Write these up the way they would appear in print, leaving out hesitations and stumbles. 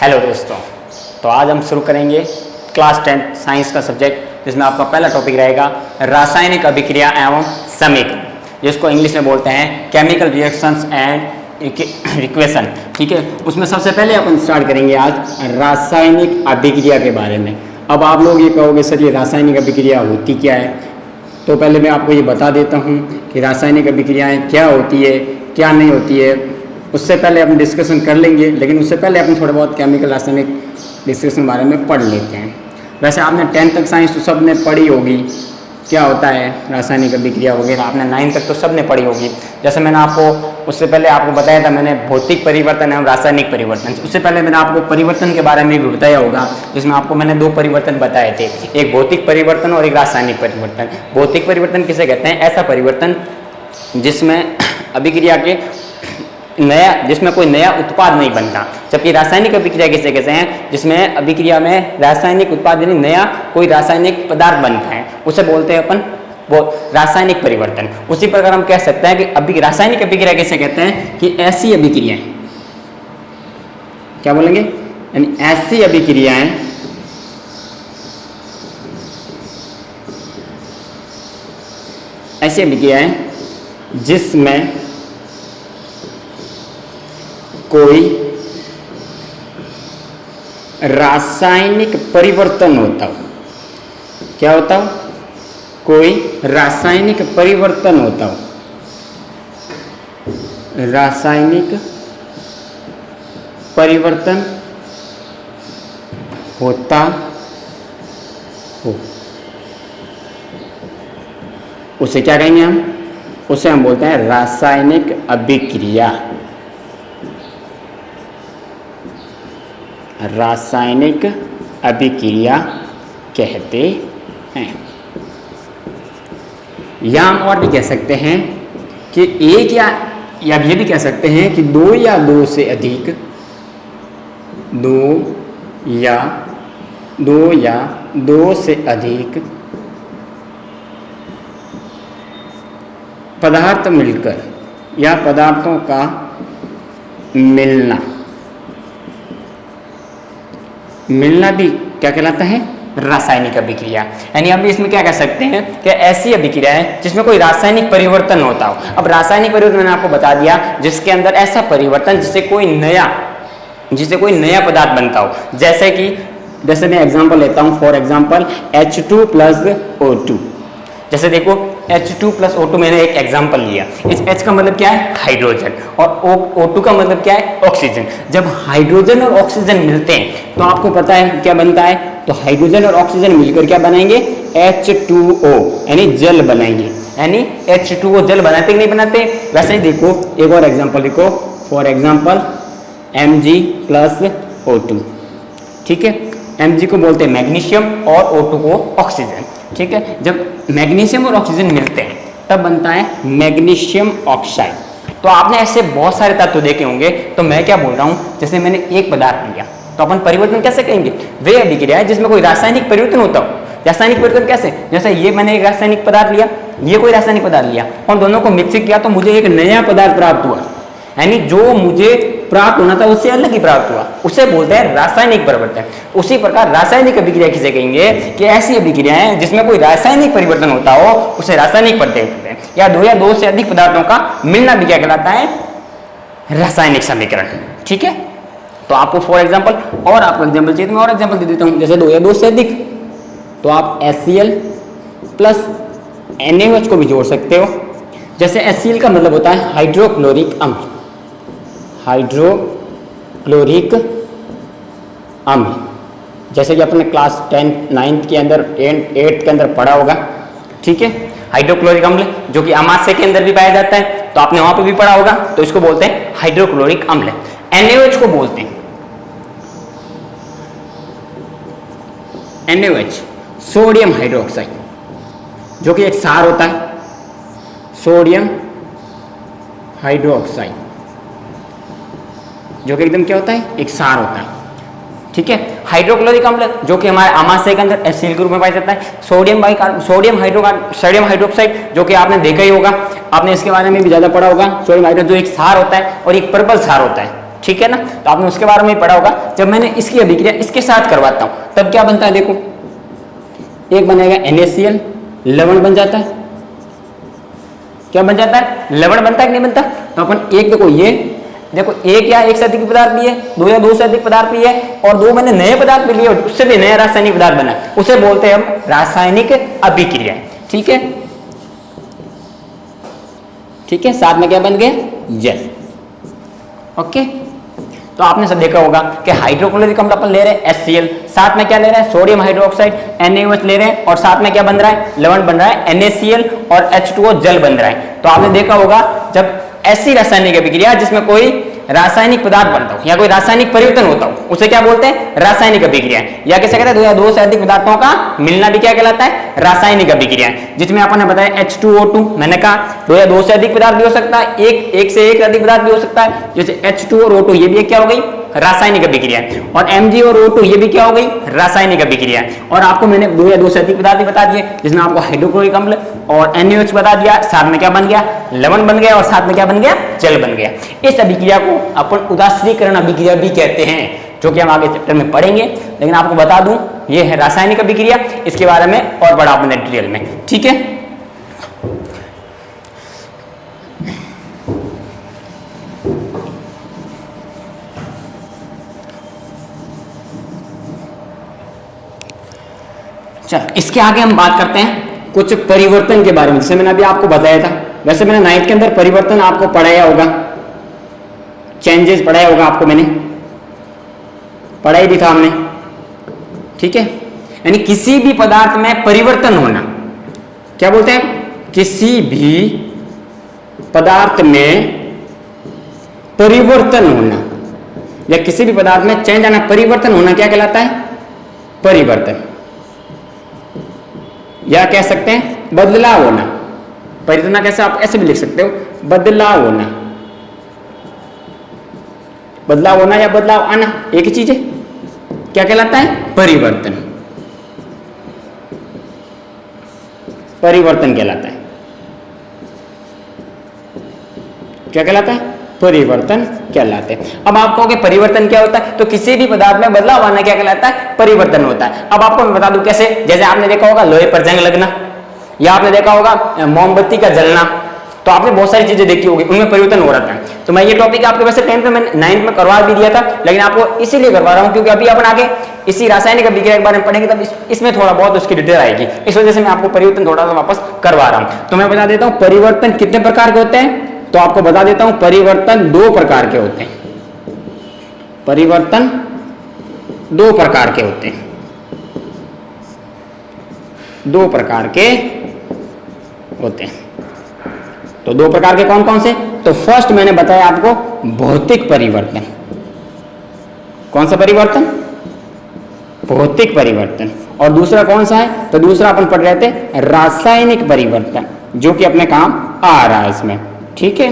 Hello दोस्तों, तो आज हम शुरू करेंगे क्लास 10 साइंस का सब्जेक्ट, जिसमें आपका पहला टॉपिक रहेगा रासायनिक अभिक्रिया एवं समीकरण, जिसको इंग्लिश में बोलते हैं केमिकल रिएक्शंस एंड इक्वेशन। ठीक है, उसमें सबसे पहले अपन स्टार्ट करेंगे आज रासायनिक अभिक्रिया के बारे में। अब आप लोग ये कहोगे सर ये रासायनिक अभिक्रिया होती क्या है, तो पहले मैं आपको ये बता देता हूँ कि रासायनिक अभिक्रियाएँ क्या होती है क्या नहीं होती है। उससे पहले अपन डिस्कशन कर लेंगे, लेकिन उससे पहले अपन थोड़ा बहुत केमिकल रासायनिक डिस्कशन के बारे में पढ़ लेते हैं। वैसे आपने 10 तक साइंस तो सब ने पढ़ी होगी, क्या होता है रासायनिक अभिक्रिया वगैरह आपने 9 तक तो सब ने पढ़ी होगी। जैसे मैंने आपको उससे पहले आपको बताया था, मैंने भौतिक परिवर्तन एवं रासायनिक परिवर्तन, उससे पहले मैंने आपको परिवर्तन के बारे में भी बताया होगा, जिसमें आपको मैंने 2 परिवर्तन बताए थे, एक भौतिक परिवर्तन और एक रासायनिक परिवर्तन। भौतिक परिवर्तन किसे कहते हैं? ऐसा परिवर्तन जिसमें अभिक्रिया के जिसमें कोई नया उत्पाद नहीं बनता। जबकि रासायनिक अभिक्रिया किसे कहते हैं? जिसमें अभिक्रिया में रासायनिक उत्पाद यानी नया कोई रासायनिक पदार्थ बनता है, उसे बोलते हैं अपन वो रासायनिक परिवर्तन। उसी प्रकार हम कह सकते हैं कि रासायनिक अभिक्रिया किसे कहते हैं? कि ऐसी अभिक्रियाएं, क्या बोलेंगे, यानी ऐसी अभिक्रियाएं जिसमें कोई रासायनिक परिवर्तन होता हो। क्या होता हो? कोई रासायनिक परिवर्तन होता हो, रासायनिक परिवर्तन होता हो, उसे क्या कहेंगे हम? उसे हम बोलते हैं रासायनिक अभिक्रिया। रासायनिक अभिक्रिया कहते हैं। या हम और भी कह सकते हैं कि एक या ये भी कह सकते हैं कि दो या दो से अधिक पदार्थ मिलकर या पदार्थों का मिलना भी क्या कहलाता है? रासायनिक अभिक्रिया। यानी हम इसमें क्या कह सकते हैं कि ऐसी अभिक्रिया है जिसमें कोई रासायनिक परिवर्तन होता हो। अब रासायनिक परिवर्तन मैंने आपको बता दिया, जिसके अंदर ऐसा परिवर्तन जिससे कोई नया पदार्थ बनता हो। जैसे मैं एग्जांपल लेता हूं, for example H2 plus O2। जैसे देखो H2 प्लस O2 मैंने एक एग्जांपल लिया। इस H का मतलब क्या है? हाइड्रोजन, और O2 का मतलब क्या है? ऑक्सीजन। जब हाइड्रोजन और ऑक्सीजन मिलते हैं तो आपको पता है क्या बनता है? तो हाइड्रोजन और ऑक्सीजन मिलकर क्या बनाएंगे? H2O, यानी जल बनाएंगे। यानी H2O जल बनाते कि नहीं बनाते? वैसे ही देखो एक और एग्जांपल लिखो, for example Mg plus O2। ठीक है, Mg को बोलते हैं मैग्नीशियम और O2 को ऑक्सीजन। ठीक है, जब मैग्नीशियम और ऑक्सीजन मिलते हैं तब बनता है मैग्नीशियम ऑक्साइड। तो आपने ऐसे बहुत सारे तत्व देखे होंगे, तो मैं क्या बोल रहा हूँ, जैसे मैंने एक पदार्थ लिया तो अपन परिवर्तन कैसे कहेंगे? वे अभिक्रिया है जिसमें कोई रासायनिक परिवर्तन होता हो। रासायनिक परिवर्तन कैसे? जैसे ये मैंने एक रासायनिक पदार्थ लिया, ये कोई रासायनिक पदार्थ लिया, और दोनों को मिक्स किया तो मुझे एक नया पदार्थ प्राप्त हुआ। यानी जो मुझे प्राप्त होना था उससे अलग ही प्राप्त हुआ, उसे बोलते हैं रासायनिक परिवर्तन। उसी प्रकार रासायनिक अभिक्रिया किसे कहेंगे? कि ऐसी अभिक्रियाएं जिसमें कोई रासायनिक परिवर्तन होता हो उसे रासायनिक परिवर्तन कहते हैं। या दो से अधिक पदार्थों का मिलना भी क्या कहलाता है? रासायनिक समीकरण। ठीक है, तो आपको फॉर एग्जाम्पल और आपको एग्जाम्पल चाहिए तो मैं और एग्जाम्पल दे देता हूं। जैसे 2 या 2 से अधिक, तो आप HCl प्लस NaOH को भी जोड़ सकते हो। जैसे HCl का मतलब होता है हाइड्रोक्लोरिक अम्ल, हाइड्रोक्लोरिक अम्ल, जैसे कि अपने क्लास 9th के अंदर 8th के अंदर पढ़ा होगा। ठीक है, हाइड्रोक्लोरिक अम्ल जो कि अमाशय के अंदर भी पाया जाता है, तो आपने वहां पे भी पढ़ा होगा, तो इसको बोलते हैं हाइड्रोक्लोरिक अम्ल। NaOH को बोलते हैं NaOH, सोडियम हाइड्रोक्साइड, जो कि एक क्षार होता है, सोडियम हाइड्रोक्साइड, जो कि एकदम क्या होता है? एक क्षार होता है। ठीक है, हाइड्रोक्लोरिक अम्ल जो कि हमारे अमाशय के अंदर HCl ग्रुप में पाया जाता है। सोडियम हाइड्रोक्साइड जो कि आपने देखा ही होगा, आपने इसके बारे में भी ज्यादा पढ़ा होगा। सोडियम हाइड्रोक्साइड जो एक क्षार होता है और एक प्रबल क्षार होता है। ठीक है ना। तो आपने उसके बारे में पढ़ा होगा। जब मैंने इसकी अभिक्रिया इसके साथ करवाता हूं तब क्या बनता है, देखो एक बनेगा NaCl, लवण बन जाता है। क्या बन जाता है, लवण बनता है कि नहीं बनता। तो अपन एक देखो ये देखो एक या एक से अधिक पदार्थ लिए, दो या दो से अधिक पदार्थ लिए, और दो मैंने नए पदार्थ भी लिए, उससे भी नया रासायनिक पदार्थ बना, उसे बोलते हैं हम रासायनिक अभिक्रिया। ठीक है, ठीक है। साथ में क्या बन गया, जल। ओके, तो आपने सब देखा होगा कि हाइड्रोक्लोरिक अम्ल अपन ले रहे हैं HCl, साथ में क्या ले रहे हैं, सोडियम हाइड्रोक्साइड NaOH ले रहे हैं, और साथ में क्या बन रहा है, लवण बन रहा है NaCl, और H2O जल बन रहा है। तो आपने देखा होगा जब ऐसी रासायनिक अभिक्रिया जिसमें कोई रासायनिक पदार्थ बनता हो या कोई रासायनिक परिवर्तन होता हो उसे क्या बोलते हैं, रासायनिक अभिक्रिया। या कैसे कहते हैं, दो या दो से अधिक पदार्थों का मिलना भी क्या कहलाता है, रासायनिक अभिक्रिया। जिसमें अपन ने बताया H2O2, मैंने कहा दो या दो से अधिक पदार्थ भी हो सकता है, एक से एक अधिक पदार्थ भी हो सकता है। जैसे H2 और O2 ये भी एक क्या हो गई, रासायनिक अभिक्रिया, और Mg और O2 ये भी क्या हो गई, रासायनिक अभिक्रिया। और आपको मैंने दो या दो से अधिक पदार्थ भी बता दिए, जिसमें आपको हाइड्रोक्लोरिक अम्ल और NaOH बता दिया, साथ में क्या बन गया, लवण बन गया, और साथ में क्या बन गया, जल बन गया। इस अभिक्रिया को अपन उदासीकरण अभिक्रिया भी कहते हैं, जो कि हम आगे चैप्टर में पढ़ेंगे। लेकिन आपको बता दूं ये है रासायनिक अभिक्रिया, इसके बारे में और पढ़ा आपने डिटेल में। ठीक है, चल इसके आगे हम बात करते हैं कुछ परिवर्तन के बारे में। जैसे मैंने अभी आपको बताया था, वैसे मैंने 9th के अंदर परिवर्तन आपको पढ़ाया होगा, चेंजेस पढ़ाया होगा आपको, मैंने पढ़ाई भी था हमने। ठीक है, यानी किसी भी पदार्थ में परिवर्तन होना, क्या बोलते हैं, किसी भी पदार्थ में परिवर्तन होना या किसी भी पदार्थ में चेंज आना, परिवर्तन होना क्या कहलाता है, परिवर्तन। या कह सकते हैं बदलाव होना। परिवर्तन कैसे आप ऐसे भी लिख सकते हो, बदलाव होना, बदलाव होना या बदलाव आना एक ही चीज है। क्या कहलाता है, परिवर्तन, परिवर्तन कहलाता है। क्या कहलाता है, परिवर्तन कहलाते हैं। अब आप कहोगे परिवर्तन क्या होता है, तो किसी भी पदार्थ में बदलाव आना क्या कहलाता है, परिवर्तन होता है। अब आपको मैं बता दूं कैसे। जैसे आपने देखा होगा लोहे पर जंग लगना, या आपने देखा होगा मोमबत्ती का जलना, तो आपने बहुत सारी चीजें देखी होगी, उनमें परिवर्तन हो रहा था। तो मैं ये टॉपिक आपके वैसे 10th में 9th में करवा भी दिया था, लेकिन आपको इसीलिए करवा रहा हूं क्योंकि अभी अपन आगे इसी रासायनिक अभिक्रिया के बारे में पढ़ेंगे, तब इसमें थोड़ा बहुत उसकी डिटेल आएगी। इस वजह से मैं आपको परिवर्तन थोड़ा सा वापस करवा रहा हूं। तो मैं बता देता हूं परिवर्तन कितने प्रकार के होते हैं। तो आपको बता देता हूं परिवर्तन 2 प्रकार के होते हैं। परिवर्तन 2 प्रकार के होते हैं, 2 प्रकार के होते हैं। तो 2 प्रकार के कौन कौन से, तो फर्स्ट मैंने बताया आपको भौतिक परिवर्तन। कौन सा परिवर्तन, भौतिक परिवर्तन। और दूसरा कौन सा है, तो दूसरा अपन पढ़ रहे थे रासायनिक परिवर्तन, जो कि अपने काम आ रहा है इसमें। ठीक है,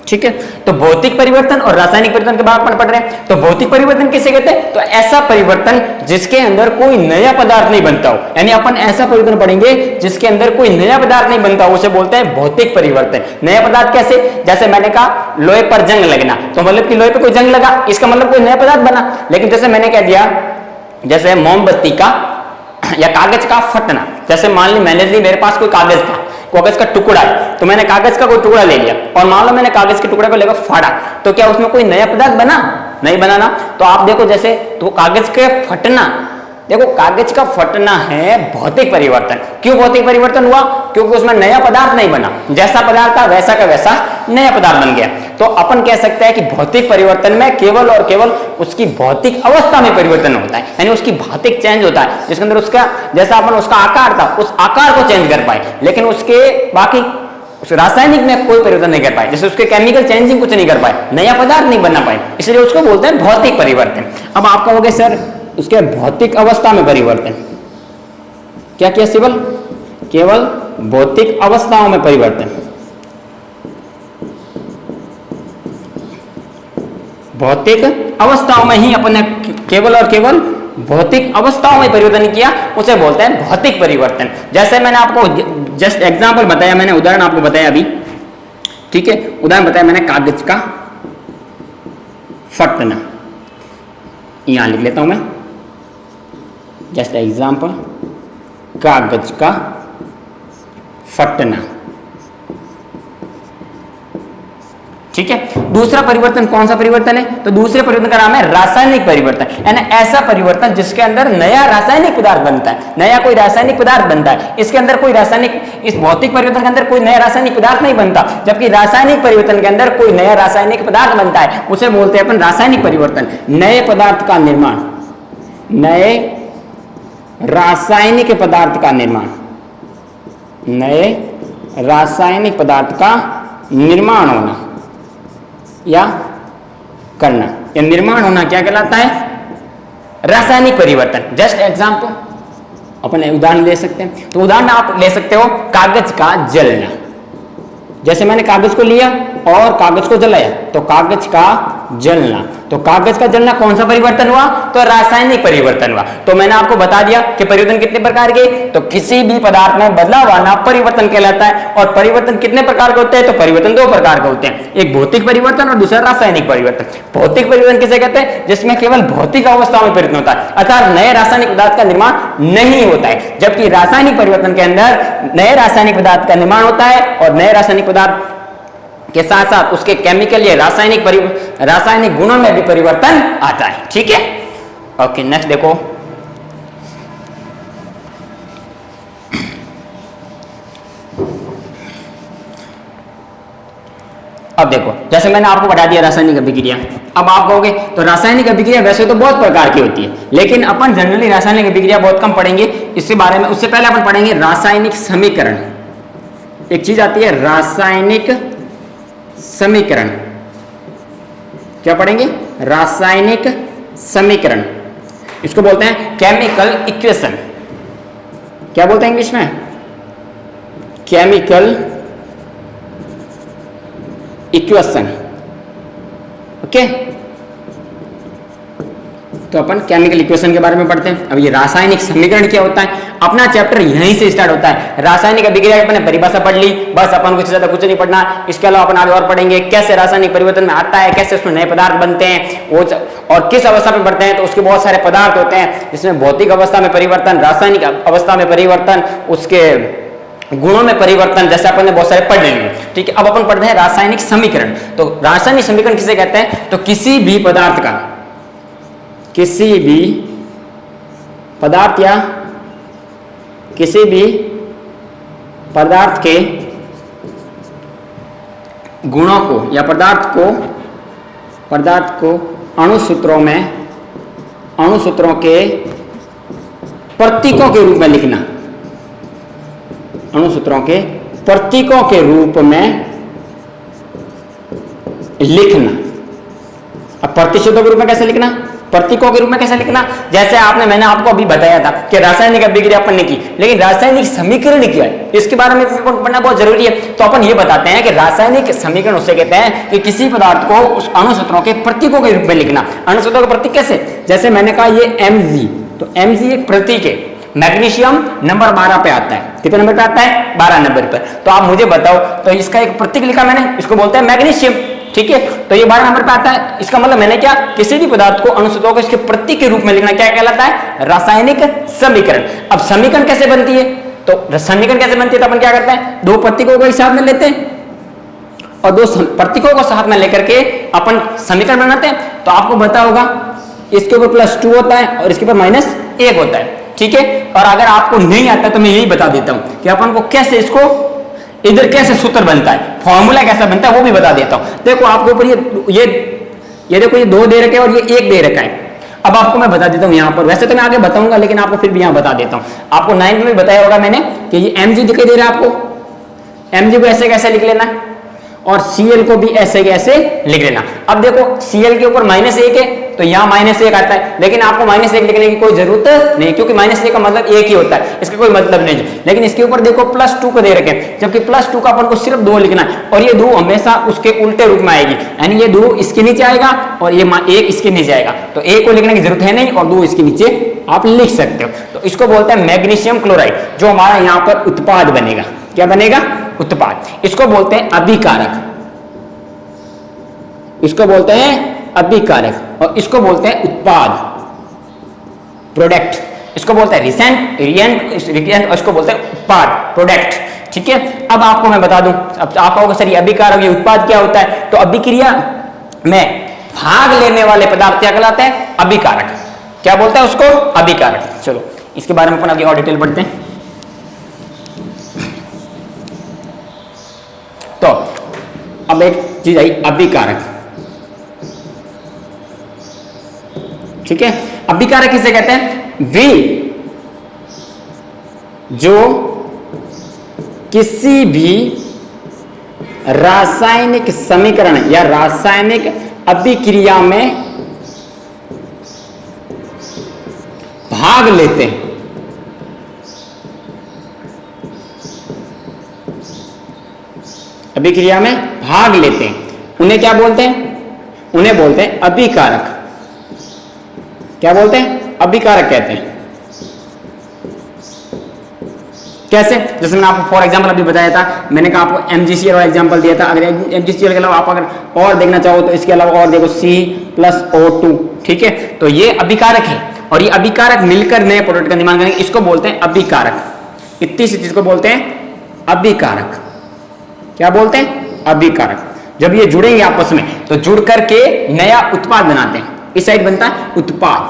ठीक है। तो भौतिक परिवर्तन और रासायनिक परिवर्तन के बारे में पढ़ रहे हैं। तो भौतिक परिवर्तन किसे कहते हैं, तो ऐसा परिवर्तन जिसके अंदर कोई नया पदार्थ नहीं बनता हो, यानी अपन ऐसा परिवर्तन पढ़ेंगे जिसके अंदर कोई नया पदार्थ नहीं बनता हो, उसे बोलते हैं भौतिक परिवर्तन। नया पदार्थ कैसे, जैसे मैंने कहा लोहे पर जंग लगना, तो मतलब कि लोहे पे कोई जंग लगा, इसका मतलब कोई नया पदार्थ बना। लेकिन जैसे मैंने कह दिया, जैसे मोमबत्ती का या कागज का फटना, जैसे मान ली मैंने ली, मेरे पास कोई कागज था, कागज का टुकड़ा है, तो मैंने कागज का कोई टुकड़ा ले लिया और मान लो मैंने कागज के टुकड़े को लेकर फाड़ा, तो क्या उसमें कोई नया पदार्थ बना, नहीं बना ना। तो आप देखो जैसे तो कागज के फटना, देखो कागज का फटना है भौतिक परिवर्तन। क्यों भौतिक परिवर्तन हुआ, क्योंकि उसमें नया पदार्थ नहीं बना, जैसा पदार्थ था वैसा का वैसा नया पदार्थ बन गया। तो अपन कह सकते हैं कि भौतिक परिवर्तन में केवल और केवल उसकी भौतिक अवस्था में परिवर्तन होता है, यानी उसकी भौतिक चेंज होता है, जिसके अंदर उसका जैसा अपन उसका आकार था उस आकार को चेंज कर पाए, लेकिन उसके बाकी उस रासायनिक में कोई परिवर्तन नहीं कर पाए, जैसे उसके केमिकल चेंजिंग कुछ नहीं कर पाए, नया पदार्थ नहीं बना पाए, इसलिए उसको बोलते हैं भौतिक परिवर्तन। अब आप कहोगे सर उसके भौतिक अवस्था में परिवर्तन क्या किया सिवल, केवल भौतिक अवस्थाओं में परिवर्तन, भौतिक अवस्थाओं में ही अपन ने केवल और केवल भौतिक अवस्थाओं में परिवर्तन किया, उसे बोलते हैं भौतिक परिवर्तन। जैसे मैंने आपको जस्ट एग्जांपल बताया, मैंने उदाहरण आपको बताया अभी ठीक है, उदाहरण बताया मैंने कागज का फटना, यहां लिख लेता हूं मैं जस्ट एग्जाम्पल, कागज का फटना। ठीक है, दूसरा परिवर्तन कौन सा परिवर्तन है? तो दूसरे परिवर्तन का नाम है रासायनिक परिवर्तन, यानी ऐसा परिवर्तन जिसके अंदर नया रासायनिक पदार्थ बनता है, नया कोई रासायनिक पदार्थ बनता है। इसके अंदर कोई रासायनिक, इस भौतिक परिवर्तन के अंदर कोई नया रासायनिक पदार्थ नहीं बनता, जबकि रासायनिक परिवर्तन के अंदर कोई नया रासायनिक पदार्थ बनता है, उसे बोलते हैं अपन रासायनिक परिवर्तन। नए पदार्थ का निर्माण, नए रासायनिक पदार्थ का निर्माण, नए रासायनिक पदार्थ का निर्माण होना या करना, या निर्माण होना क्या कहलाता है? रासायनिक परिवर्तन। जस्ट एग्जाम्पल अपन उदाहरण ले सकते हैं, तो उदाहरण आप ले सकते हो कागज का जलना। जैसे मैंने कागज को लिया और कागज को जलाया, तो कागज का जलना, तो कागज का जलना कौन सा परिवर्तन हुआ? तो रासायनिक परिवर्तन हुआ। तो मैंने आपको बता दिया कि परिवर्तन कितने प्रकार के, तो किसी भी पदार्थ में बदलाव आना परिवर्तन कहलाता है। और परिवर्तन कितने प्रकार के होते हैं? तो परिवर्तन दो प्रकार के होते हैं, एक भौतिक परिवर्तन और दूसरा रासायनिक परिवर्तन। भौतिक परिवर्तन किसे कहते हैं? जिसमें केवल भौतिक अवस्था में परिवर्तन होता है, अर्थात नए रासायनिक पदार्थ का निर्माण नहीं होता है। जबकि रासायनिक परिवर्तन के अंदर नए रासायनिक पदार्थ का निर्माण होता है और नए रासायनिक पदार्थ के साथ साथ उसके केमिकल या रासायनिक गुणों में भी परिवर्तन आता है। ठीक है, ओके, नेक्स्ट देखो, अब देखो, जैसे मैंने आपको बता दिया रासायनिक अभिक्रिया। अब आप कहोगे तो रासायनिक अभिक्रिया वैसे तो बहुत प्रकार की होती है, लेकिन अपन जनरली रासायनिक अभिक्रिया बहुत कम पढ़ेंगे इसके बारे में। उससे पहले अपन पढ़ेंगे रासायनिक समीकरण। एक चीज आती है रासायनिक समीकरण, क्या पढ़ेंगे? रासायनिक समीकरण, इसको बोलते हैं केमिकल इक्वेशन। क्या बोलते हैं इंग्लिश में? Chemical equation. ओके, तो अपन केमिकल इक्वेशन के बारे में पढ़ते हैं। अब ये रासायनिक समीकरण क्या होता है, अपना चैप्टर यहीं से स्टार्ट होता है। रासायनिक अभिक्रिया की अपन परिभाषा पढ़ ली, बस अपन कुछ ज्यादा कुछ नहीं पढ़ना। इसके अलावा अपन आगे और पढ़ेंगे कैसे रासायनिक परिवर्तन में आता है, कैसे उसमें नए पदार्थ बनते हैं, वो और किस अवस्था में बढ़ते हैं। तो उसके बहुत सारे पदार्थ होते हैं, जिसमें भौतिक अवस्था में परिवर्तन, रासायनिक अवस्था में परिवर्तन, उसके गुणों में परिवर्तन, जैसे अपन ने बहुत सारे पढ़ लिए। ठीक है, अब अपन पढ़ते हैं रासायनिक समीकरण। तो रासायनिक समीकरण किसे कहते हैं? तो किसी भी पदार्थ का, किसी भी पदार्थ या किसी भी पदार्थ के गुणों को या पदार्थ को अणुसूत्रों के प्रतीकों के रूप में लिखना, अणुसूत्रों के प्रतीकों के रूप में लिखना। अब प्रतिशतों के रूप में कैसे लिखना, प्रतीकों के रूप में कैसे लिखना? जैसे मैंने आपको अभी बताया था कि रासायनिक अभिक्रिया अपन ने की, लेकिन रासायनिक समीकरण क्या है इसके बारे में पढ़ना बहुत जरूरी है। तो अपन ये बताते हैं कि रासायनिक समीकरण उसे कहते हैं कि किसी पदार्थ को उस अणुसूत्रों के प्रतीकों के रूप में लिखना। अणुसूत्रों के प्रतीक कैसे? जैसे मैंने कहा ये Mg, तो Mg एक प्रतीक है। मैग्नीशियम नंबर 12 पे आता है, कितने नंबर पे आता है? 12 नंबर पर। तो आप मुझे बताओ, तो इसका एक प्रतीक लिखा मैंने, इसको बोलते हैं मैग्नीशियम। ठीक है, तो ये 12 नंबर पे आता है। इसका मतलब मैंने क्या, किसी भी पदार्थ को अणुसूत्रों को इसके प्रतीक के रूप में लिखना क्या कहलाता है? रासायनिक समीकरण। अब समीकरण कैसे बनती है? तो समीकरण कैसे बनती है? तो अपन क्या करते हैं, दो प्रतीकों को हिसाब में लेते हैं और दो प्रतीकों को साथ में लेकर के अपन समीकरण बनाते हैं। तो आपको पता होगा इसके ऊपर +2 होता है और इसके ऊपर -1 होता है। ठीक है, और अगर आपको नहीं आता तो मैं यही बता देता हूं कि अपन को कैसे इसको इधर कैसे सूत्र बनता है, फॉर्मूला कैसा बनता है वो भी बता देता हूं। देखो आपके ऊपर ये देखो, ये 2 दे रखे हैं और ये 1 दे रखा है। अब आपको मैं बता देता हूं यहां पर, वैसे तो मैं आगे बताऊंगा लेकिन आपको फिर भी यहां बता देता हूं। आपको 9th में बताया होगा मैंने कि ये Mg दिखाई दे रहा है आपको, Mg को ऐसे कैसे लिख लेना और Cl को भी ऐसे कैसे लिख लेना। अब देखो Cl के ऊपर -1 है तो यहाँ -1 आता है, लेकिन आपको -1 लिखने की कोई जरूरत नहीं, क्योंकि -1 का मतलब 1 ही होता है, इसका कोई मतलब नहीं है। लेकिन इसके ऊपर देखो +2 को दे रखे हैं, जबकि +2 का अपन को सिर्फ 2 लिखना है और ये 2 हमेशा उसके उल्टे रूप में आएगी, यानी ये 2 इसके नीचे आएगा और ये 1 इसके नीचे आएगा। तो 1 को लिखने की जरूरत है नहीं और 2 इसके नीचे आप लिख सकते हो। तो इसको बोलते हैं मैग्नीशियम क्लोराइड, जो हमारा यहाँ पर उत्पाद बनेगा। क्या बनेगा? उत्पाद। इसको बोलते हैं अभिकारक। इसको बोलते हैं अभिकारक और इसको बोलते हैं उत्पाद, प्रोडक्ट। इसको बोलते हैं रिएंट और इसको बोलते हैं उत्पाद, प्रोडक्ट। ठीक है, अब आपको मैं बता दूं, अब आप कहोगे सर ये अभिकारक, ये उत्पाद क्या होता है? तो अभिक्रिया में भाग लेने वाले पदार्थ क्या कहलाते हैं? अभिकारक। क्या बोलते हैं उसको? अभिकारक। चलो इसके बारे में अपन आगे और डिटेल पढ़ते हैं। तो अब एक चीज आई अभिकारक। ठीक है, अभिकारक किसे कहते हैं? वे जो किसी भी रासायनिक समीकरण या रासायनिक अभिक्रिया में भाग लेते हैं। अभिक्रिया में भाग लेते हैं, उन्हें क्या बोलते हैं? उन्हें बोलते हैं अभिकारक। क्या बोलते हैं? अभिकारक कहते हैं। कैसे? जैसे मैंने आपको फॉर एग्जांपल अभी बताया था, मैंने कहा आपको MgCl वाला एग्जांपल दिया था। अगर MgCl के अलावा आप अगर और देखना चाहो तो इसके अलावा और देखो C+O2। ठीक है, तो ये अभिकारक है और ये अभिकारक मिलकर नए प्रोडक्ट का निर्माण करेंगे, इसको बोलते हैं अभिकारक। इतनी सी चीज को बोलते हैं अभिकारक। क्या बोलते हैं? अभिकारक। जब ये जुड़ेंगे आपस में तो जुड़ करके नया उत्पाद बनाते हैं। इस साइड बनता है उत्पाद,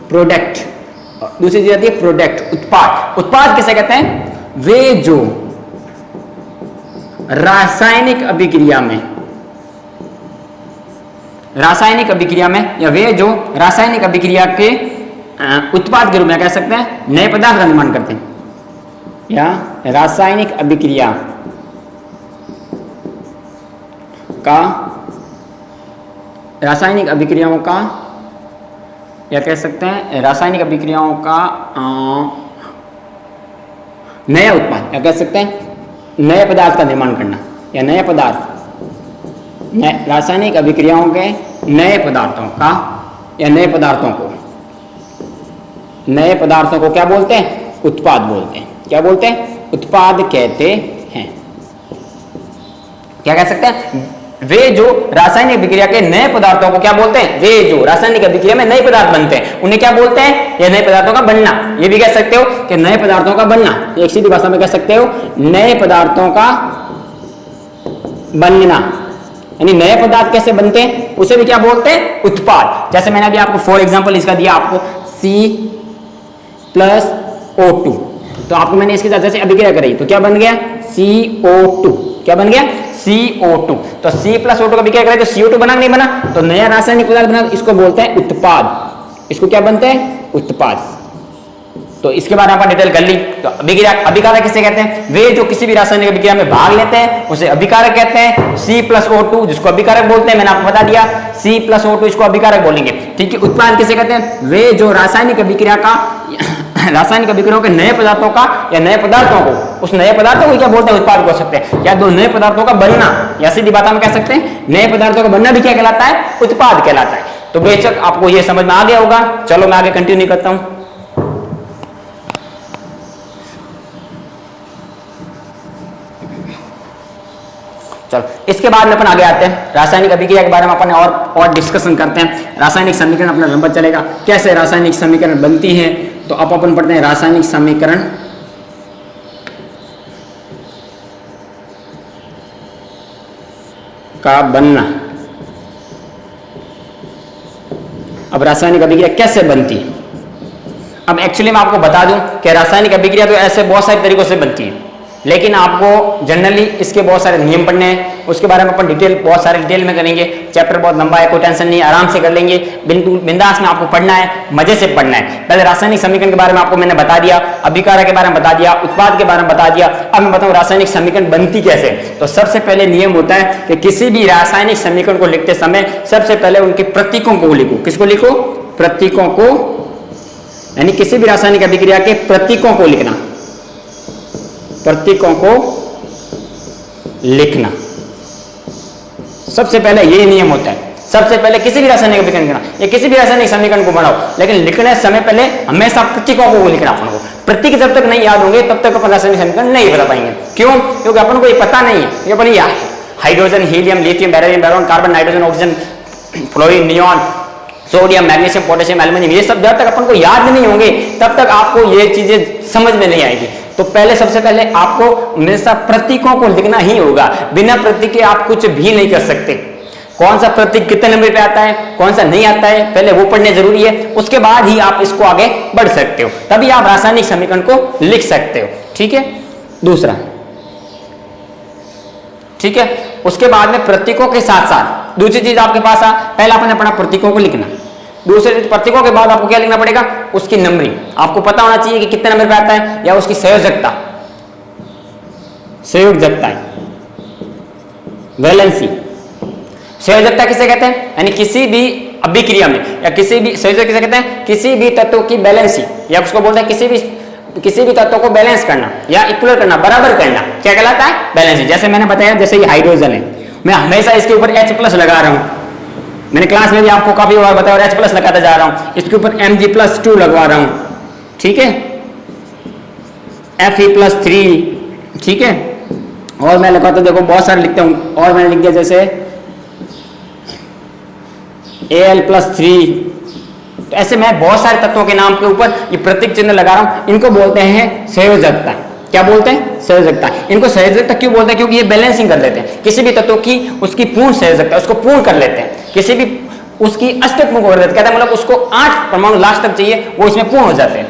प्रोडक्ट, दूसरी चीज आती है प्रोडक्ट, उत्पाद। उत्पाद किसे कहते हैं? वे जो रासायनिक अभिक्रिया में या वे जो रासायनिक अभिक्रिया के उत्पाद के रूप में कह सकते हैं नए पदार्थ का निर्माण करते हैं, या रासायनिक अभिक्रिया का, रासायनिक अभिक्रियाओं का, या कह सकते हैं रासायनिक अभिक्रियाओं का नया उत्पाद, या कह सकते हैं नए पदार्थ का निर्माण करना, या नए पदार्थ, रासायनिक अभिक्रियाओं के नए पदार्थों का या नए पदार्थों को क्या बोलते हैं? उत्पाद बोलते हैं। क्या बोलते हैं? उत्पाद कहते हैं। क्या कह सकते हैं? वे जो रासायनिक अभिक्रिया के नए पदार्थों को क्या बोलते हैं? वे जो रासायनिक अभिक्रिया में नए पदार्थ बनते हैं उन्हें क्या बोलते हैं? या नए पदार्थों का बनना। ये भी कह सकते हो कि नए पदार्थों का बनना, एक सीधी भाषा में कह सकते हो नए पदार्थों का बनना। यानी नए पदार्थ कैसे बनते हैं उसे भी क्या बोलते हैं? उत्पाद। जैसे मैंने अभी आपको फॉर एग्जांपल इसका दिया आपको C+O2, तो आपको मैंने इसके साथ जैसे अभिक्रिया कराई तो क्या बन गया? CO2। क्या बन गया? CO2। तो C+O2 का अभिक्रिया करें तो CO2 बना नहीं बना? तो नया रासायनिक पदार्थ बना, इसको बोलते हैं उत्पाद। इसको क्या बनते हैं? उत्पाद। तो इसके बारे में अपन डिटेल कर ली। तो अभिकारक किसे कहते हैं? वे जो किसी भी रासायनिक अभिक्रिया में भाग लेते हैं उसे अभिकारक कहते हैं। C+O2 जिसको अभिकारक बोलते हैं, मैंने आपको बता दिया C+O2 इसको अभिकारक बोलेंगे। ठीक है, उत्पाद किसे कहते हैं? वे जो रासायनिक अभिक्रियाओं के नए पदार्थों का या नए पदार्थों को, उस नए पदार्थों को क्या बोलते हैं? उत्पाद बोल सकते हैं। या दो नए पदार्थों का बनना, या सीधी बात में कह सकते हैं नए पदार्थों का बनना भी क्या कहलाता है? उत्पाद कहलाता है। तो बेशक आपको यह समझ में आ गया होगा। चलो मैं आगे कंटिन्यू करता हूं। चलो इसके बाद में अपन आगे आते हैं रासायनिक अभिक्रिया के बारे में अपन और डिस्कशन करते हैं। रासायनिक समीकरण अपना लंबा चलेगा, कैसे रासायनिक समीकरण बनती है। तो अब अपन पढ़ते हैं रासायनिक समीकरण का बनना। अब रासायनिक अभिक्रिया कैसे बनती है? अब एक्चुअली मैं आपको बता दूं कि रासायनिक अभिक्रिया तो ऐसे बहुत सारे तरीकों से बनती है, लेकिन आपको जनरली इसके बहुत सारे नियम पढ़ने हैं। उसके बारे में अपन बहुत सारे डिटेल में करेंगे। चैप्टर बहुत लंबा है, कोई टेंशन नहीं, आराम से कर लेंगे। बिल्कुल बिंदास में आपको पढ़ना है, मजे से पढ़ना है। पहले रासायनिक समीकरण के बारे में आपको मैंने बता दिया, अभिकारक के बारे में बता दिया, उत्पाद के बारे में बता दिया। अब मैं बताऊं रासायनिक समीकरण बनती कैसे। तो सबसे पहले नियम होता है कि किसी भी रासायनिक समीकरण को लिखते समय सबसे पहले उनके प्रतीकों को लिखो। किसको लिखो? प्रतीकों को, यानी किसी भी रासायनिक अभिक्रिया के प्रतीकों को लिखना, प्रतीकों को लिखना। सबसे पहले यही नियम होता है। सबसे पहले किसी भी रासायनिक अभिक्रिया लिखना या किसी भी रासायनिक समीकरण को बनाओ, लेकिन लिखने समय पहले हमेशा प्रतीकों को लिखना। अपन को प्रतीक जब तक नहीं याद होंगे तब तक अपन रासायनिक समीकरण नहीं बता पाएंगे। क्यों? क्योंकि अपन को ये पता नहीं है कि अपन hydrogen, helium, lithium, beryllium, boron, carbon, nitrogen, oxygen, fluorine, neon, sodium, magnesium, potassium, aluminium, ये सब जब तक अपन को याद नहीं होंगे तब तक आपको ये चीजें समझ में नहीं आएगी। तो पहले सबसे पहले आपको हमेशा प्रतीकों को लिखना ही होगा। बिना प्रतीक के आप कुछ भी नहीं कर सकते। कौन सा प्रतीक कितने नंबर पे आता है, कौन सा नहीं आता है, पहले वो पढ़ने जरूरी है, उसके बाद ही आप इसको आगे बढ़ सकते हो, तभी आप रासायनिक समीकरण को लिख सकते हो। ठीक है, दूसरा, ठीक है। उसके बाद में प्रतीकों के साथ साथ दूसरी चीज आपके पास आ, पहले आपने पढ़ा प्रतीकों को लिखना, दूसरी चीज प्रतीकों के बाद आपको क्या लिखना पड़ेगा, उसकी नंबरिंग। आपको पता होना चाहिए कि कितने नंबर पे आता है, या उसकी संयोजकता, संयोजकता वैलेंसी। संयोजकता किसे कहते हैं, यानी किसी भी अभिक्रिया में या किसी भी, संयोजक किसे कहते हैं, किसी भी तत्व की बैलेंसी, या उसको बोलते हैं किसी भी तत्व को बैलेंस करना या इक्वल करना, बराबर करना, क्या कहलाता है, बैलेंस। जैसे मैंने बताया, जैसे ये हाइड्रोजन है, मैं हमेशा इसके ऊपर H+ लगा रहा हूं, मैंने क्लास में भी आपको काफी बार बताया, और H+ लगाता जा रहा हूं, इसके ऊपर Mg+2 लगवा रहा हूं, ठीक है, Fe+3, ठीक है, और मैं लगाता हूं, देखो बहुत सारे लिखता हूं, और मैंने लिख दिया जैसे Al+3। तो ऐसे मैं बहुत सारे तत्वों के नाम के ऊपर ये प्रतीक चिन्ह लगा रहा हूं, इनको बोलते हैं संयोजकता। क्या बोलते हैं, संयोजकता। इनको संयोजकता क्यों बोलते हैं, क्योंकि ये बैलेंसिंग कर लेते हैं किसी भी तत्व की, उसकी पूर्ण संयोजकता, उसको पूर्ण कर लेते हैं, किसी भी उसकी अष्टक को कर देते हैं, कहते हैं मतलब उसको 8 परमाणु लास्ट तक चाहिए, वो इसमें पूर्ण हो जाते हैं।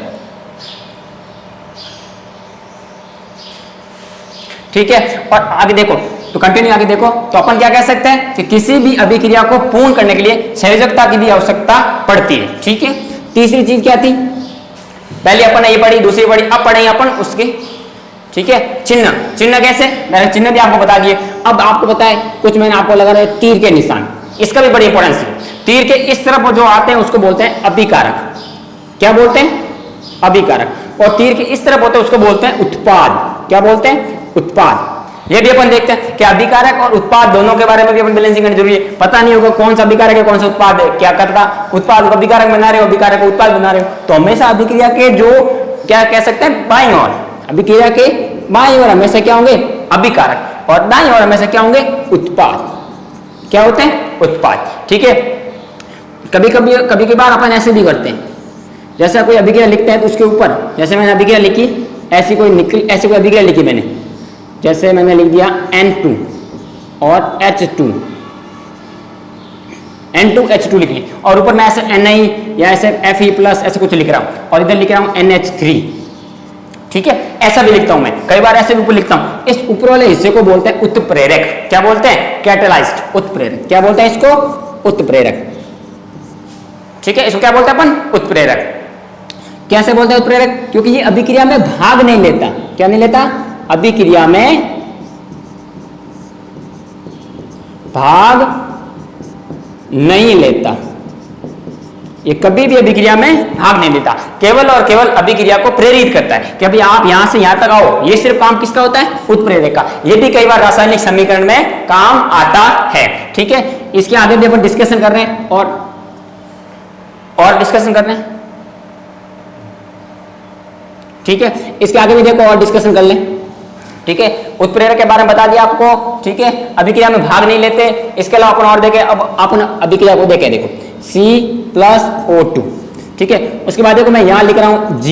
ठीक है, और आगे देखो, तो कंटिन्यू आगे देखो, तो अपन क्या कह सकते हैं कि किसी भी अभिक्रिया को पूर्ण करने के लिए संयोजकता की भी आवश्यकता पड़ती है। ठीक है, तीसरी चीज क्या थी, पहले अपन ने ये पढ़ी, दूसरी पढ़ी, अब पढ़ेंगे अपन उसके, ठीक है, चिन्ह। चिन्ह कैसे, मैंने चिन्ह भी आपको बता दिए। अब आपको पता है कुछ मैंने आपको लगा रहा है तीर के निशान, इसका भी बड़ी इंपॉर्टेंस है। तीर के इस तरफ जो आते हैं उसको बोलते हैं अभिकारक। क्या बोलते हैं, अभिकारक। और तीर के इस तरफ होते हैं उसको बोलते हैं उत्पाद। क्या बोलते हैं, उत्पाद। ये भी अपन देखते हैं कि अभिकारक और उत्पाद दोनों के बारे में भी अपन बैलेंसिंग करनी जरूरी है। पता नहीं होगा कौन सा अभिकारक है कौन सा उत्पाद है, क्या करता, उत्पाद को अभिकारक बना रहे हो, अभिकारक को उत्पाद बना रहे हो, तो हमेशा अभिक्रिया के जो क्या कह सकते हैं, बाईं ओर, अभिक्रिया के बाईं ओर हमेशा क्या होंगे, अभिकारक, और दाईं ओर हमेशा क्या होंगे, उत्पाद। क्या होते हैं, उत्पाद। ठीक है, कभी कभार अपन ऐसे भी करते हैं, जैसा कोई अभिक्रिया लिखते हैं तो उसके ऊपर, जैसे मैंने अभिक्रिया लिखी, ऐसी कोई अभिक्रिया लिखी मैंने, जैसे मैंने लिख दिया N2 और H2, N2H2 लिख ली, और ऊपर मैं ऐसे Ni या ऐसे Fe+ ऐसे कुछ लिख रहा हूं, और इधर लिख रहा हूं NH3। ठीक है, ऐसा भी लिखता हूं मैं, कई बार ऐसे भी ऊपर लिखता हूं। इस ऊपर वाले हिस्से को बोलते हैं उत्प्रेरक। क्या बोलते हैं, कैटेलाइज्ड, उत्प्रेरक। क्या बोलते हैं इसको, उत्प्रेरक। ठीक है, इसको क्या बोलते हैं अपन, उत्प्रेरक। कैसे बोलते हैं उत्प्रेरक, क्योंकि ये अभिक्रिया में भाग नहीं लेता। क्या नहीं लेता, अभिक्रिया में भाग नहीं लेता, ये कभी भी अभिक्रिया में भाग नहीं लेता, केवल और केवल अभिक्रिया को प्रेरित करता है कि अभी आप यहां से यहां तक आओ। ये सिर्फ काम किसका होता है, उत्प्रेरक का। ये भी कई बार रासायनिक समीकरण में काम आता है। ठीक है, इसके आगे भी अपन डिस्कशन कर रहे हैं और डिस्कशन कर रहे हैं। ठीक है, इसके आगे भी देखो और डिस्कशन कर लें। ठीक है, उत्प्रेरक के बारे में बता दिया आपको। ठीक है, अभिक्रिया में भाग नहीं लेते। इसके अलावा अपन और देखें, अब अपन अभिक्रिया को देखें, देखो C+O2। ठीक है, उसके बाद देखो मैं यहां लिख रहा हूं G,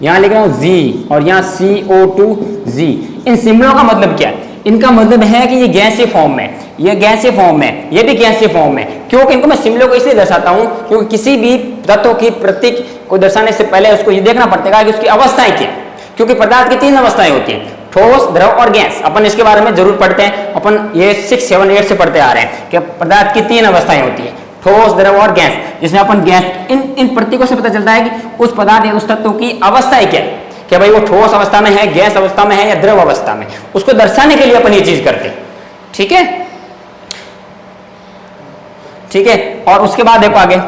यहां लिख रहा हूं G, और यहां CO2G। इन सिंबलों का मतलब क्या है, इनका मतलब है कि ये गैसीय फॉर्म में, ये गैसीय फॉर्म में, ये भी गैसीय फॉर्म में। क्योंकि इनको मैं सिंबलों को इसलिए दर्शाता हूं क्योंकि किसी भी तत्व की प्रतीक को दर्शाने से पहले उसको ये देखना पड़ता है कि उसकी अवस्थाएं क्या, क्योंकि पदार्थ की 3 अवस्थाएं होती हैं, ठोस, द्रव और गैस। अपन इसके बारे में जरूर पढ़ते हैं, अपन ये 6, 7, 8 से पढ़ते आ रहे हैं कि पदार्थ की 3 अवस्थाएं होती है, ठोस, द्रव और गैस, जिसमें अपन गैस, इन प्रतीकों से पता चलता है कि उस पदार्थ या उस तत्व की अवस्थाएं क्या है, कि भाई वो ठोस अवस्था में है, गैस अवस्था में है या द्रव अवस्था में। उसको दर्शाने के लिए अपन ये चीज करते हैं। ठीक है, ठीक है, और उसके बाद देखो आगे,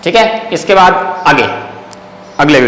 ठीक है, इसके बाद आगे अगले